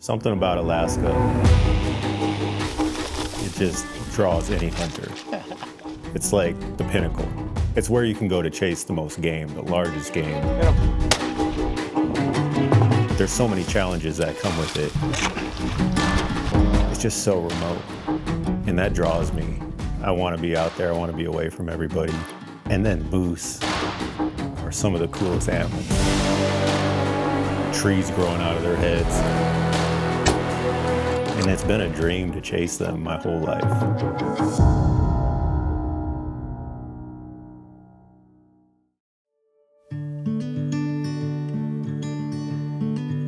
Something about Alaska, it just draws any hunter. It's like the pinnacle. It's where you can go to chase the most game, the largest game. There's so many challenges that come with it. It's just so remote, and that draws me. I want to be out there, I want to be away from everybody. And then moose are some of the coolest animals. Trees growing out of their heads. And it's been a dream to chase them my whole life.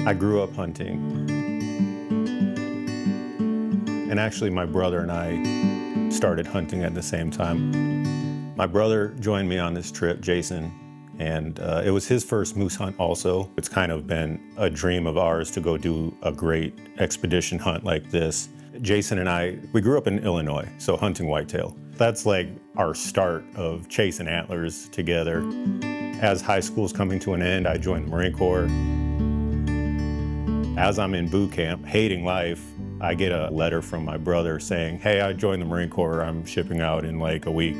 I grew up hunting. And actually, my brother and I started hunting at the same time. My brother joined me on this trip, Jason, and it was his first moose hunt also. It's kind of been a dream of ours to go do a great expedition hunt like this. Jason and I, we grew up in Illinois, so hunting whitetail. That's like our start of chasing antlers together. As high school's coming to an end, I joined the Marine Corps. As I'm in boot camp, hating life, I get a letter from my brother saying, "Hey, I joined the Marine Corps, I'm shipping out in like a week."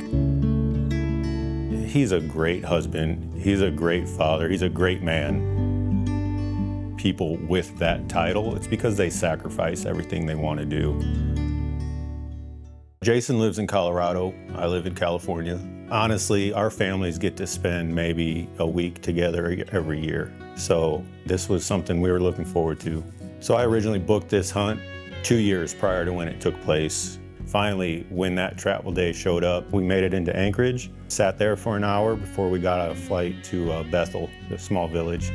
He's a great husband, he's a great father, he's a great man. People with that title, it's because they sacrifice everything they want to do. Jason lives in Colorado, I live in California. Honestly, our families get to spend maybe a week together every year. So this was something we were looking forward to. So I originally booked this hunt 2 years prior to when it took place. Finally, when that travel day showed up, we made it into Anchorage, sat there for an hour before we got a flight to Bethel, a small village.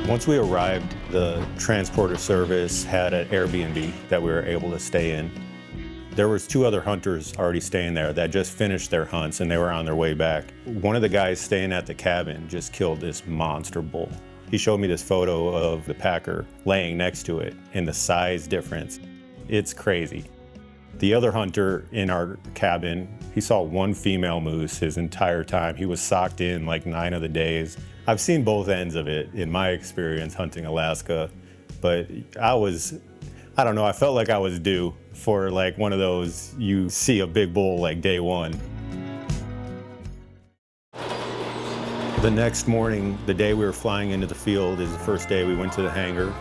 Once we arrived, the transporter service had an Airbnb that we were able to stay in. There was 2 other hunters already staying there that just finished their hunts and they were on their way back. One of the guys staying at the cabin just killed this monster bull. He showed me this photo of the packer laying next to it and the size difference. It's crazy. The other hunter in our cabin, he saw 1 female moose his entire time. He was socked in like 9 of the days. I've seen both ends of it in my experience hunting Alaska, but I don't know, I felt like I was due for like one of those, you see a big bull like day 1. The next morning, the day we were flying into the field, is the first day we went to the hangar.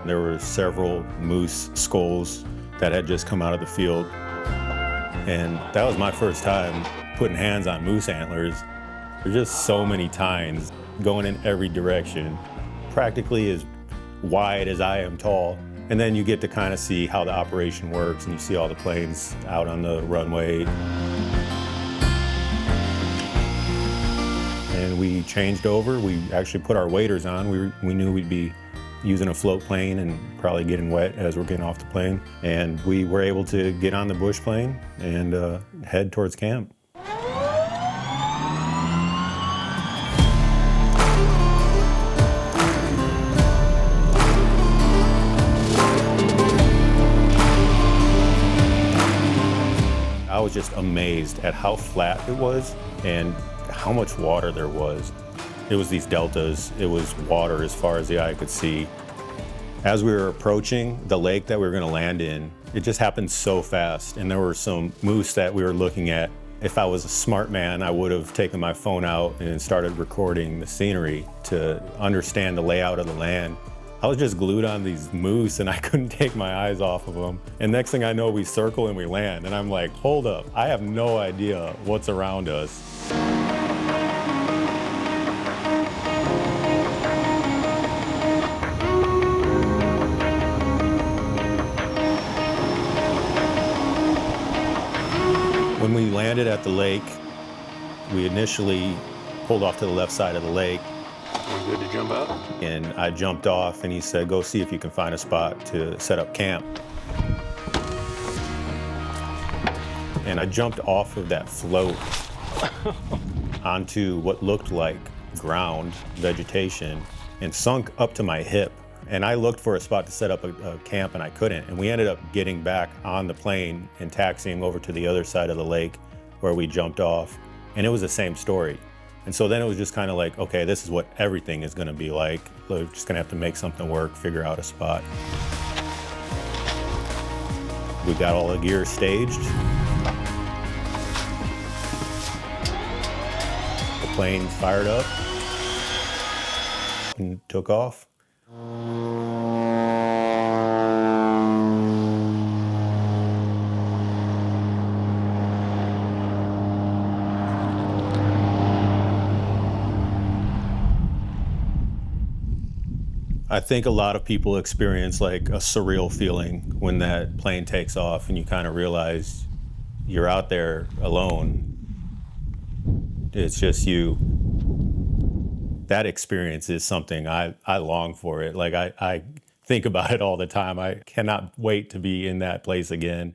There were several moose skulls that had just come out of the field. And that was my first time putting hands on moose antlers. There's just so many tines going in every direction, practically as wide as I am tall. And then you get to kind of see how the operation works and you see all the planes out on the runway. And we changed over. We actually put our waders on. We knew we'd be using a float plane and probably getting wet as we're getting off the plane. And we were able to get on the bush plane and head towards camp. I was just amazed at how flat it was and how much water there was. It was these deltas, it was water as far as the eye could see. As we were approaching the lake that we were gonna land in, it just happened so fast, and there were some moose that we were looking at. If I was a smart man, I would have taken my phone out and started recording the scenery to understand the layout of the land. I was just glued on these moose and I couldn't take my eyes off of them. And next thing I know, we circle and we land, and I'm like, hold up, I have no idea what's around us. When we landed at the lake, we initially pulled off to the left side of the lake. Are you good to jump out? And I jumped off and he said, "Go see if you can find a spot to set up camp." And I jumped off of that float onto what looked like ground, vegetation, and sunk up to my hip. And I looked for a spot to set up a camp and I couldn't. And we ended up getting back on the plane and taxiing over to the other side of the lake where we jumped off. And it was the same story. And so then it was just kind of like, okay, this is what everything is gonna be like. We're just gonna have to make something work, figure out a spot. We got all the gear staged. The plane fired up and took off. I think a lot of people experience like a surreal feeling when that plane takes off and you kind of realize you're out there alone. It's just you. That experience is something I long for it. Like I think about it all the time. I cannot wait to be in that place again.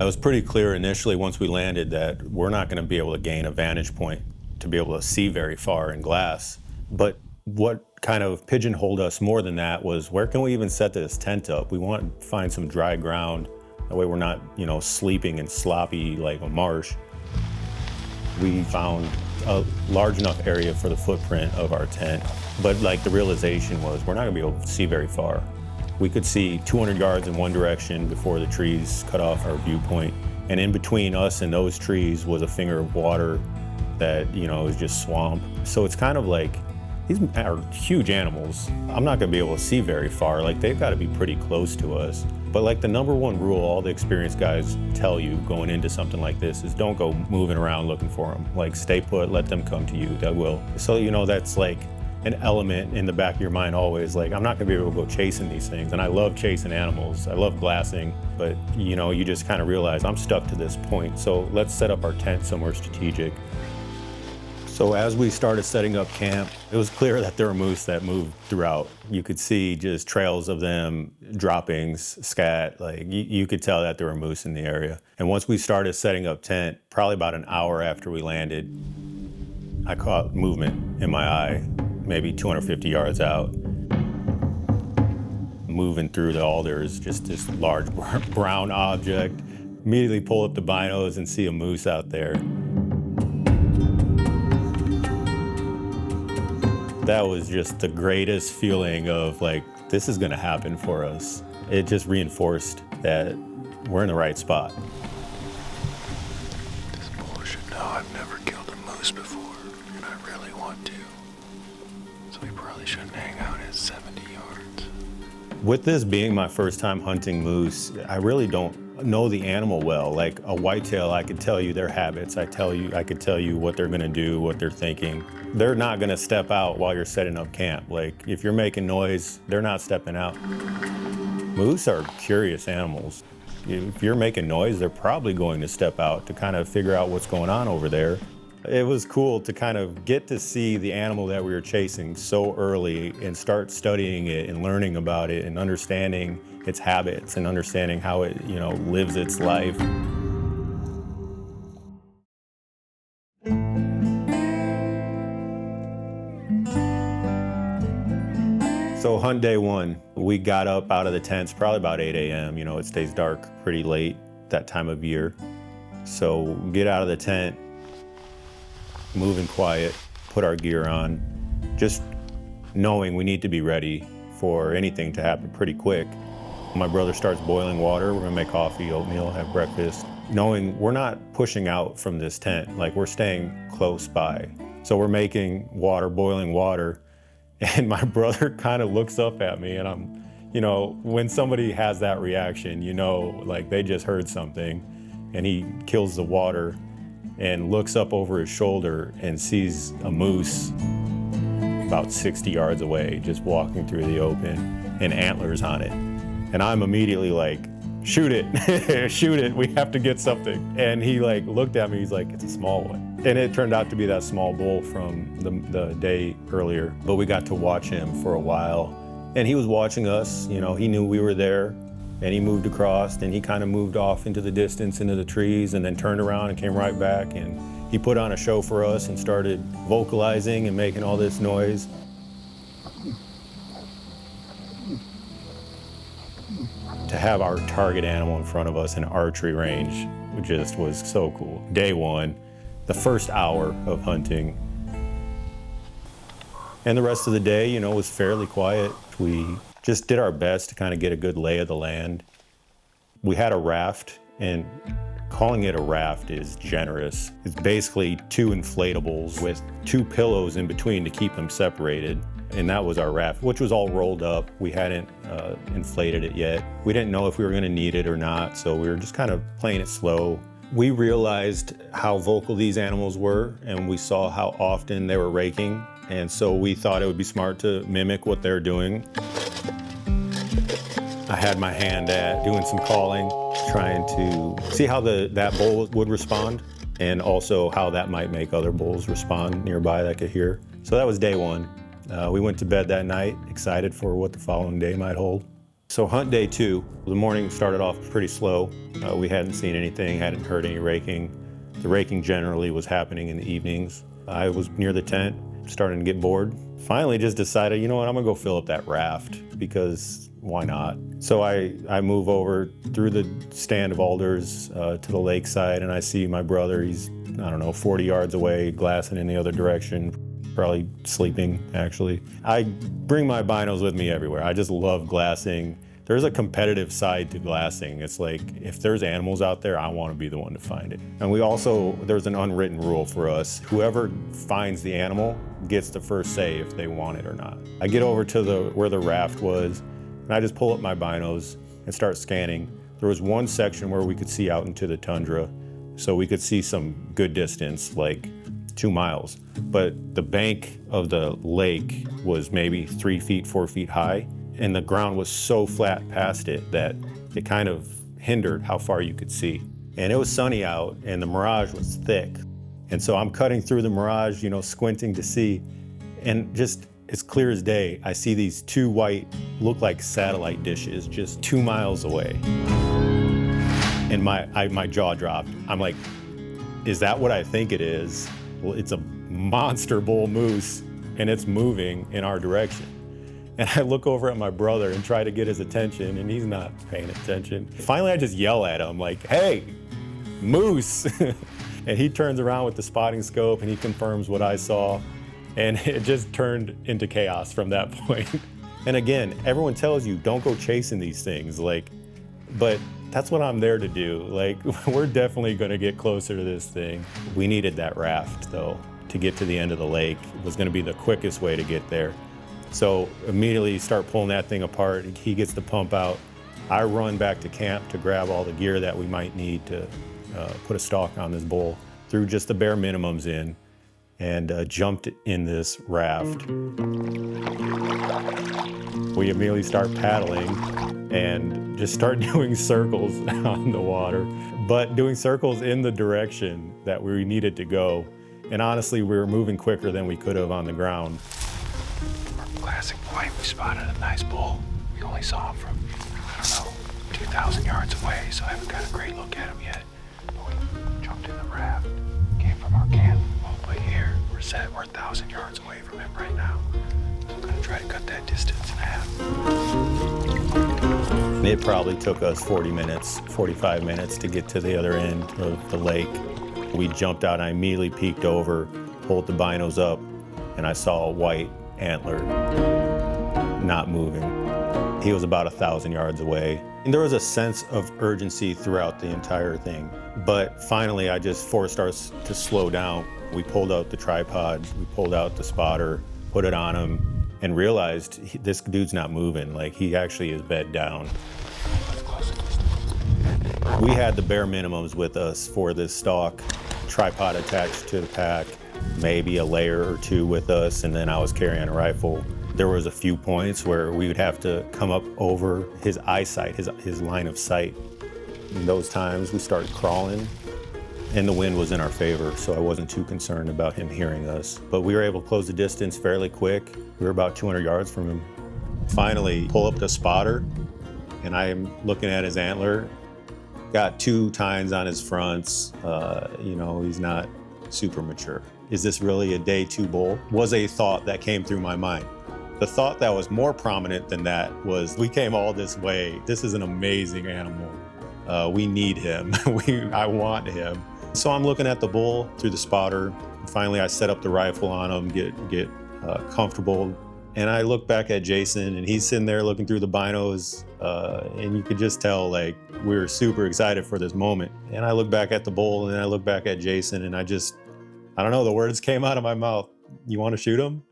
It was pretty clear initially once we landed that we're not going to be able to gain a vantage point to be able to see very far in glass. But what kind of pigeonholed us more than that was, where can we even set this tent up? We want to find some dry ground. That way we're not, sleeping in sloppy like a marsh. We found a large enough area for the footprint of our tent. But like the realization was, we're not going to be able to see very far. We could see 200 yards in one direction before the trees cut off our viewpoint. And in between us and those trees was a finger of water that, was just swamp. So it's kind of like, these are huge animals. I'm not gonna be able to see very far. Like, they've gotta be pretty close to us. But like the number one rule all the experienced guys tell you going into something like this is don't go moving around looking for them. Like, stay put, let them come to you, they will. So, that's like an element in the back of your mind always, like, I'm not gonna be able to go chasing these things. And I love chasing animals, I love glassing, but you just kind of realize I'm stuck to this point. So let's set up our tent somewhere strategic. So as we started setting up camp, it was clear that there were moose that moved throughout. You could see just trails of them, droppings, scat, like you could tell that there were moose in the area. And once we started setting up tent, probably about an hour after we landed, I caught movement in my eye, maybe 250 yards out. Moving through the alders, just this large brown object. Immediately pull up the binos and see a moose out there. That was just the greatest feeling of like, this is gonna happen for us. It just reinforced that we're in the right spot. This boy should know I've never killed a moose before, and I really want to. So we probably shouldn't hang out at 70 yards. With this being my first time hunting moose, I really don't know the animal well. Like a whitetail, I could tell you their habits. I could tell you what they're gonna do, what they're thinking. They're not gonna step out while you're setting up camp. Like if you're making noise, they're not stepping out. Moose are curious animals. If you're making noise, they're probably going to step out to kind of figure out what's going on over there. It was cool to kind of get to see the animal that we were chasing so early and start studying it and learning about it and understanding its habits and understanding how it, lives its life. So hunt day one, we got up out of the tents probably about 8 a.m. It stays dark pretty late that time of year. So get out of the tent, moving quiet, put our gear on, just knowing we need to be ready for anything to happen pretty quick. My brother starts boiling water. We're gonna make coffee, oatmeal, have breakfast. Knowing we're not pushing out from this tent, like we're staying close by. So we're making water, boiling water, and my brother kind of looks up at me and I'm, when somebody has that reaction, like they just heard something, and he kills the water and looks up over his shoulder and sees a moose about 60 yards away, just walking through the open, and antlers on it. And I'm immediately like, shoot it, shoot it, we have to get something. And he looked at me, he's like, it's a small one. And it turned out to be that small bull from the day earlier. But we got to watch him for a while. And he was watching us, he knew we were there. And he moved across and he kind of moved off into the distance, into the trees, and then turned around and came right back. And he put on a show for us and started vocalizing and making all this noise. to have our target animal in front of us in archery range just was so cool. Day one, the first hour of hunting, and the rest of the day, you know, was fairly quiet. We just did our best to kind of get a good lay of the land. We had a raft, and calling it a raft is generous. It's basically two inflatables with two pillows in between to keep them separated. And that was our raft, which was all rolled up. We hadn't inflated it yet. We didn't know if we were gonna need it or not, so we were just kind of playing it slow. We realized how vocal these animals were, and we saw how often they were raking. And so we thought it would be smart to mimic what they're doing. I had my hand at doing some calling, trying to see how that bull would respond, and also how that might make other bulls respond nearby that could hear. So that was day one. We went to bed that night, excited for what the following day might hold. So hunt day two, the morning started off pretty slow. We hadn't seen anything, hadn't heard any raking. The raking generally was happening in the evenings. I was near the tent, starting to get bored. Finally just decided, you know what, I'm gonna go fill up that raft, because why not? So I move over through the stand of alders to the lakeside, and I see my brother. He's, I don't know, 40 yards away, glassing in the other direction, probably sleeping, actually. I bring my binos with me everywhere. I just love glassing. There's a competitive side to glassing. It's like, if there's animals out there, I want to be the one to find it. And we also, there's an unwritten rule for us. Whoever finds the animal gets the first say if they want it or not. I get over to where the raft was, and I just pull up my binos and start scanning. There was one section where we could see out into the tundra, so we could see some good distance, like 2 miles. But the bank of the lake was maybe 3 feet, 4 feet high, and the ground was so flat past it that it kind of hindered how far you could see. And it was sunny out, and the mirage was thick. And so I'm cutting through the mirage, you know, squinting to see, and just as clear as day, I see these two white, look like satellite dishes just 2 miles away. And my jaw dropped. I'm like, is that what I think it is? Well, it's a monster bull moose, and it's moving in our direction. And I look over at my brother and try to get his attention, and he's not paying attention. Finally, I just yell at him like, hey, moose. And he turns around with the spotting scope, and he confirms what I saw. And it just turned into chaos from that point. And again, everyone tells you, don't go chasing these things, like, but that's what I'm there to do. Like, we're definitely gonna get closer to this thing. We needed that raft, though, to get to the end of the lake. It was gonna be the quickest way to get there. So immediately start pulling that thing apart. He gets the pump out. I run back to camp to grab all the gear that we might need to put a stalk on this bull. Threw just the bare minimums in, and jumped in this raft. We immediately start paddling and just start doing circles on the water, but doing circles in the direction that we needed to go. And honestly, we were moving quicker than we could have on the ground. Our classic point, we spotted a nice bull. We only saw him from, I don't know, 2,000 yards away, so I haven't got a great look at him yet. But we jumped in the raft, came from our camp all the way here. We're 1,000 yards away from him right now. So I'm gonna try to cut that distance in half. It probably took us 40 minutes, 45 minutes to get to the other end of the lake. We jumped out, and I immediately peeked over, pulled the binos up, and I saw a white antler not moving. He was about 1,000 yards away. And there was a sense of urgency throughout the entire thing. But finally, I just forced us to slow down. We pulled out the tripod, we pulled out the spotter, put it on him, and realized this dude's not moving. Like, he actually is bed down. We had the bare minimums with us for this stalk, tripod attached to the pack, maybe a layer or two with us, and then I was carrying a rifle. There was a few points where we would have to come up over his eyesight, his line of sight. In those times, we started crawling, and the wind was in our favor, so I wasn't too concerned about him hearing us. But we were able to close the distance fairly quick. We were about 200 yards from him. Finally, pull up the spotter, and I am looking at his antler. Got 2 tines on his fronts. You know, he's not super mature. Is this really a day 2 bull? Was a thought that came through my mind. The thought that was more prominent than that was, we came all this way. This is an amazing animal. We need him. I want him. So I'm looking at the bull through the spotter. Finally, I set up the rifle on him, get comfortable. And I look back at Jason, and he's sitting there looking through the binos, and you could just tell, like, we were super excited for this moment. And I look back at the bull, and I look back at Jason, and I don't know, the words came out of my mouth. You want to shoot him?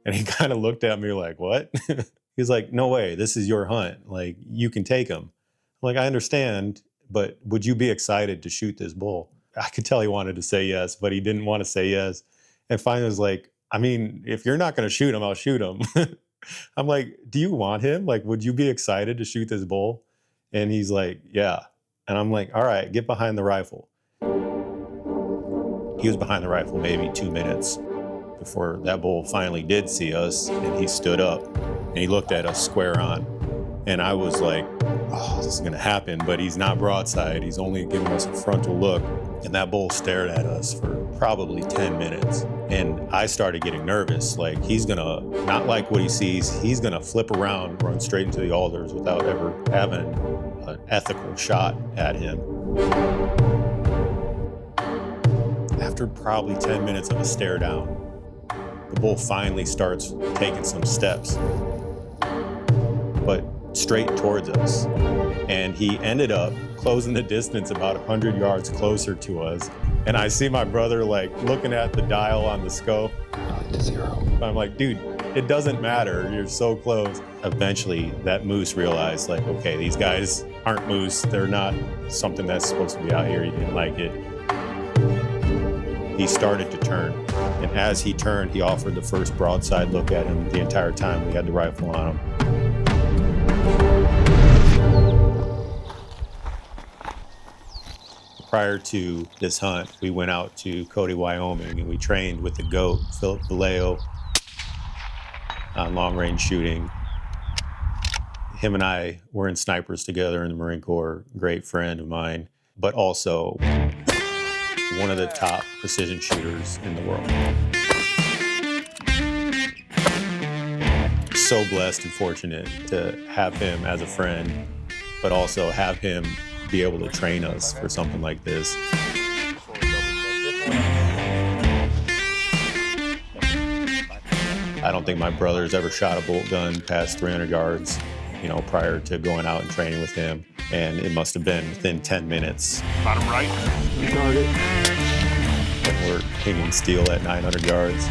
And he kind of looked at me like, what? He's like, no way, this is your hunt. Like, you can take him. I'm like, I understand, but would you be excited to shoot this bull? I could tell he wanted to say yes, but he didn't want to say yes. And finally was like, I mean, if you're not going to shoot him, I'll shoot him. I'm like, do you want him? Like, would you be excited to shoot this bull? And he's like, yeah. And I'm like, all right, get behind the rifle. He was behind the rifle maybe 2 minutes before that bull finally did see us, and he stood up and he looked at us square on. And I was like, oh, this is gonna happen, but he's not broadside. He's only giving us a frontal look. And that bull stared at us for probably 10 minutes. And I started getting nervous. Like, he's gonna not like what he sees. He's gonna flip around, run straight into the alders without ever having an ethical shot at him. After probably 10 minutes of a stare down, the bull finally starts taking some steps, but straight towards us. And he ended up closing the distance about 100 yards closer to us. And I see my brother like looking at the dial on the scope. To 0. I'm like, dude, it doesn't matter. You're so close. Eventually, that moose realized, like, okay, these guys aren't moose. They're not something that's supposed to be out here. He didn't like it. He started to turn. And as he turned, he offered the first broadside look at him the entire time we had the rifle on him. Prior to this hunt, we went out to Cody, Wyoming, and we trained with the GOAT, Philip Vallejo, on long-range shooting. Him and I were in snipers together in the Marine Corps, great friend of mine, but also one of the top precision shooters in the world. So blessed and fortunate to have him as a friend, but also have him be able to train us for something like this. I don't think my brother's ever shot a bolt gun past 300 yards, prior to going out and training with him. And it must have been within 10 minutes. Bottom right. Target. And we're pinging steel at 900 yards.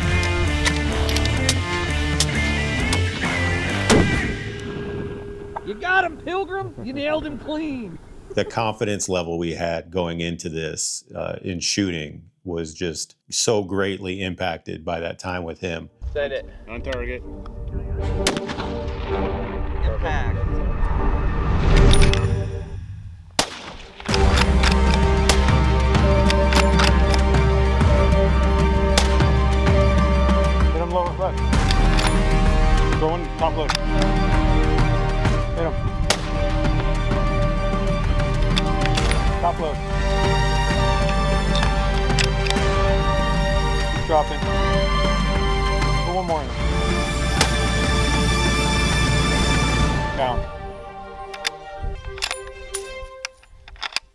You got him, Pilgrim. You nailed him clean. The confidence level we had going into this in shooting was just so greatly impacted by that time with him. Set it. On target. Impact. Hit him lower left. Going top left. Hit him. Top left. Keep dropping. Put one more in. Down.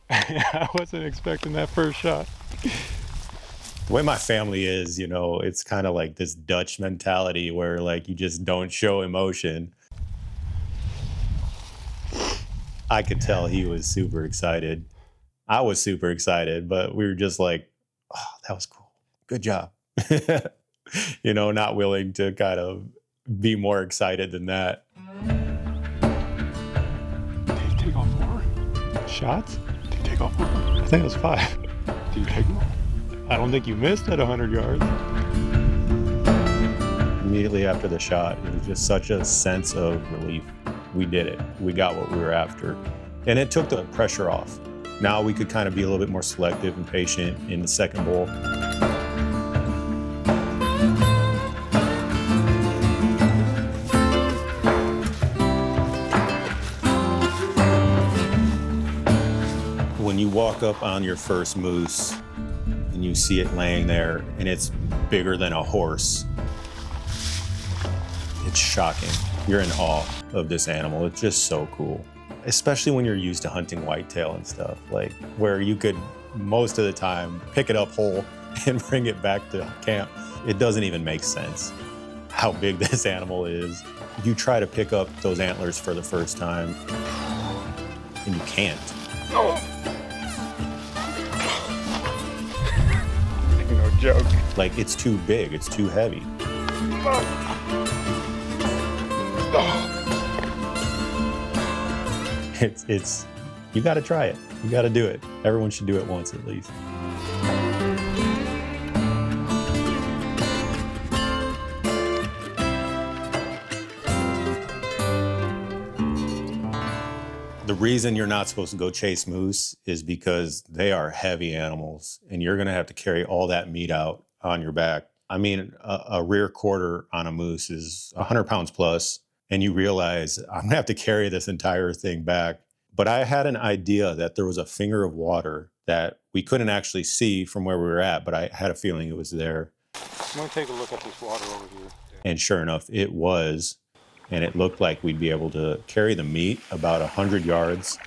I wasn't expecting that first shot. The way my family is, it's kind of like this Dutch mentality where like you just don't show emotion. I could tell he was super excited. I was super excited, but we were just like, oh, that was cool. Good job. Not willing to kind of be more excited than that. Did you take off 4 shots? Did you take off 4? I think it was 5. Did you take them all? I don't think you missed at 100 yards. Immediately after the shot, it was just such a sense of relief. We did it. We got what we were after. And it took the pressure off. Now we could kind of be a little bit more selective and patient in the second bull. When you walk up on your first moose and you see it laying there and it's bigger than a horse, It's shocking. You're in awe of this animal. It's just so cool. Especially when you're used to hunting whitetail and stuff, like where you could most of the time pick it up whole and bring it back to camp. It doesn't even make sense how big this animal is. You try to pick up those antlers for the first time and you can't. No joke. Like, it's too big, it's too heavy. It's you gotta try it. You gotta do it. Everyone should do it once at least. The reason you're not supposed to go chase moose is because they are heavy animals and you're gonna have to carry all that meat out on your back. I mean, a rear quarter on a moose is 100 pounds plus, and you realize I'm gonna have to carry this entire thing back. But I had an idea that there was a finger of water that we couldn't actually see from where we were at, but I had a feeling it was there. I'm gonna take a look at this water over here. And sure enough, it was. And it looked like we'd be able to carry the meat about 100 yards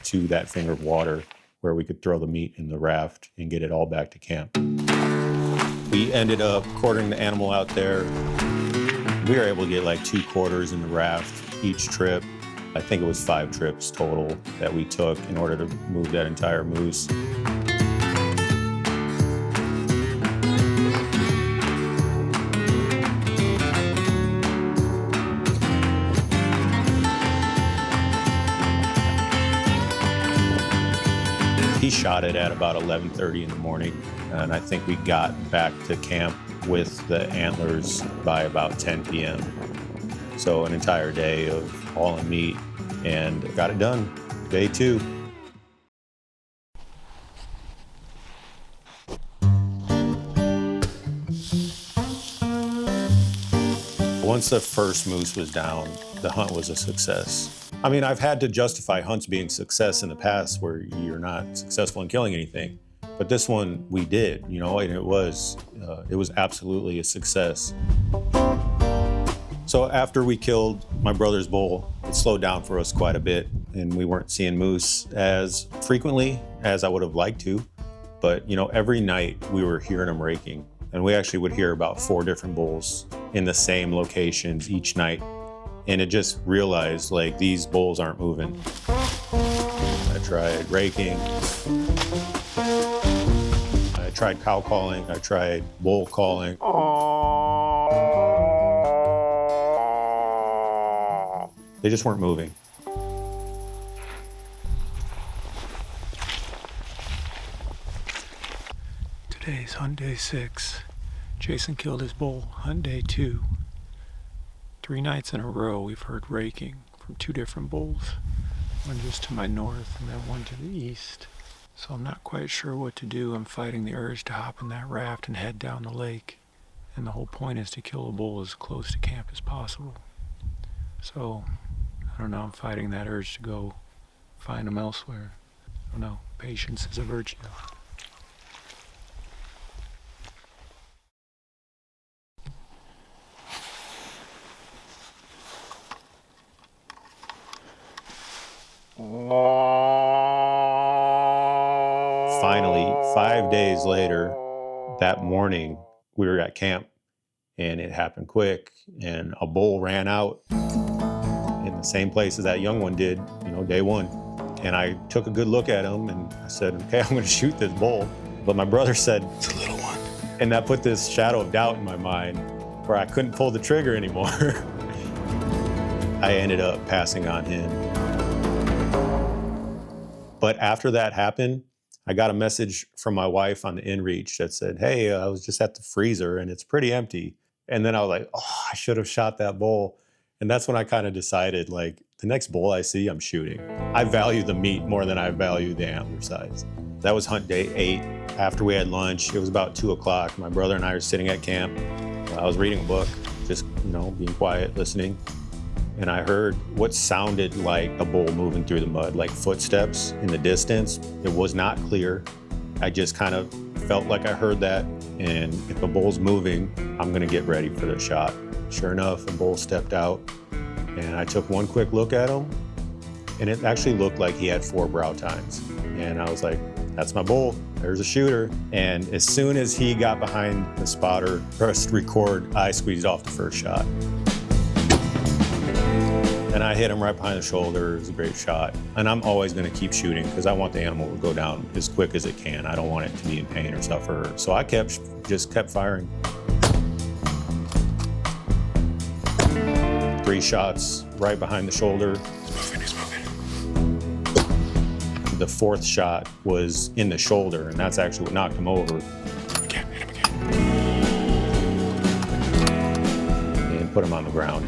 to that finger of water where we could throw the meat in the raft and get it all back to camp. We ended up quartering the animal out there. We were able to get like 2 quarters in the raft each trip. I think it was 5 trips total that we took in order to move that entire moose. He shot it at about 11:30 in the morning, and I think we got back to camp with the antlers by about 10 p.m. So an entire day of hauling meat, and got it done. Day 2. Once the first moose was down, the hunt was a success. I mean, I've had to justify hunts being success in the past where you're not successful in killing anything, but this one we did, you know, and it was absolutely a success. So after we killed my brother's bull, it slowed down for us quite a bit, and we weren't seeing moose as frequently as I would have liked to, but you know, every night we were hearing them raking, and we actually would hear about 4 different bulls in the same locations each night. And it just realized, like, these bulls aren't moving. I tried raking. I tried cow calling. I tried bull calling. They just weren't moving. Today's hunt day 6. Jason killed his bull. Hunt day 2. 3 nights in a row we've heard raking from 2 different bulls. One just to my north and then one to the east. So I'm not quite sure what to do. I'm fighting the urge to hop in that raft and head down the lake. And the whole point is to kill a bull as close to camp as possible. So, I don't know, I'm fighting that urge to go find them elsewhere. I don't know, patience is a virtue. Finally, 5 days later, that morning, we were at camp, and it happened quick, and a bull ran out in the same place as that young one did, you know, day 1. And I took a good look at him, and I said, okay, I'm gonna shoot this bull. But my brother said, it's a little one. And that put this shadow of doubt in my mind where I couldn't pull the trigger anymore. I ended up passing on him. But after that happened, I got a message from my wife on the inReach that said, hey, I was just at the freezer and it's pretty empty. And then I was like, oh, I should have shot that bull. And that's when I kind of decided, like, the next bull I see, I'm shooting. I value the meat more than I value the antler size. That was hunt day 8. After we had lunch, it was about 2 o'clock. My brother and I were sitting at camp. I was reading a book, just, you know, being quiet, listening. And I heard what sounded like a bull moving through the mud, like footsteps in the distance. It was not clear. I just kind of felt like I heard that, and if a bull's moving, I'm gonna get ready for the shot. Sure enough, a bull stepped out, and I took one quick look at him, and it actually looked like he had 4 brow tines. And I was like, that's my bull, there's a shooter. And as soon as he got behind the spotter, pressed record, I squeezed off the first shot. And I hit him right behind the shoulder. It was a great shot. And I'm always gonna keep shooting because I want the animal to go down as quick as it can. I don't want it to be in pain or suffer. So I just kept firing. 3 shots right behind the shoulder. He's moving. The 4th shot was in the shoulder, and that's actually what knocked him over. Again, hit him again. And put him on the ground.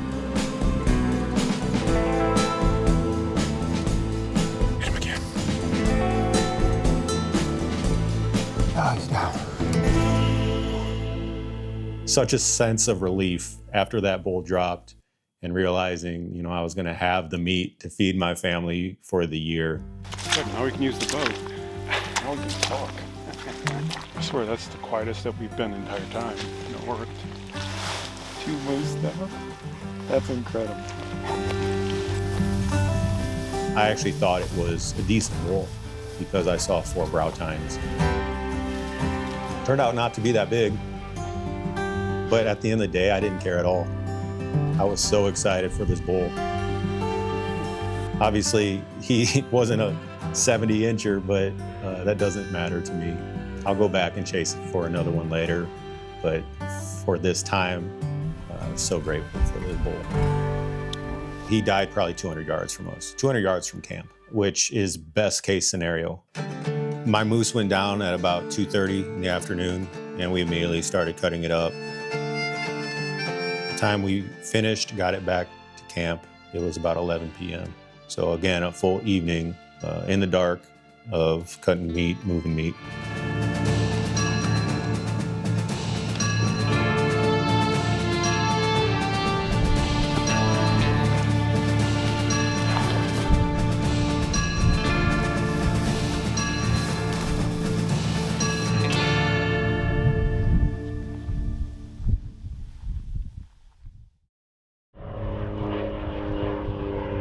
Hit him again. Oh, he's down. Such a sense of relief after that bull dropped and realizing, I was gonna have the meat to feed my family for the year. Good, now we can use the boat. Now we can talk. I swear that's the quietest that we've been the entire time. And it worked. 2 moose though? That's incredible. I actually thought it was a decent bull because I saw 4 brow tines. Turned out not to be that big, but at the end of the day, I didn't care at all. I was so excited for this bull. Obviously, he wasn't a 70-incher, but that doesn't matter to me. I'll go back and chase it for another one later, but for this time, I'm so grateful for this bull. He died probably 200 yards from us, 200 yards from camp, which is best case scenario. My moose went down at about 2:30 in the afternoon, and we immediately started cutting it up. The time we finished, got it back to camp, it was about 11 p.m. So again, a full evening in the dark of cutting meat, moving meat.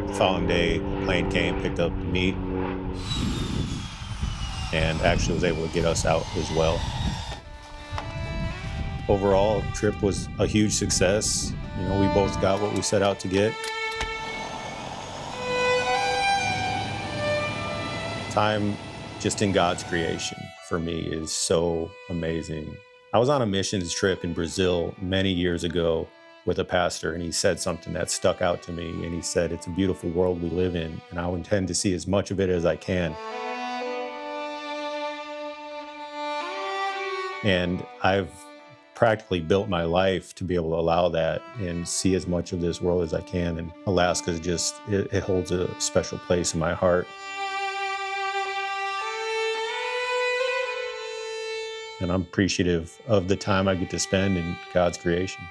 The following day, a plane came, picked up the meat, and actually was able to get us out as well. Overall, the trip was a huge success. We both got what we set out to get. Time just in God's creation for me is so amazing. I was on a missions trip in Brazil many years ago with a pastor, and he said something that stuck out to me. And he said, it's a beautiful world we live in, and I intend to see as much of it as I can. And I've practically built my life to be able to allow that and see as much of this world as I can. And Alaska is just, it holds a special place in my heart. And I'm appreciative of the time I get to spend in God's creation.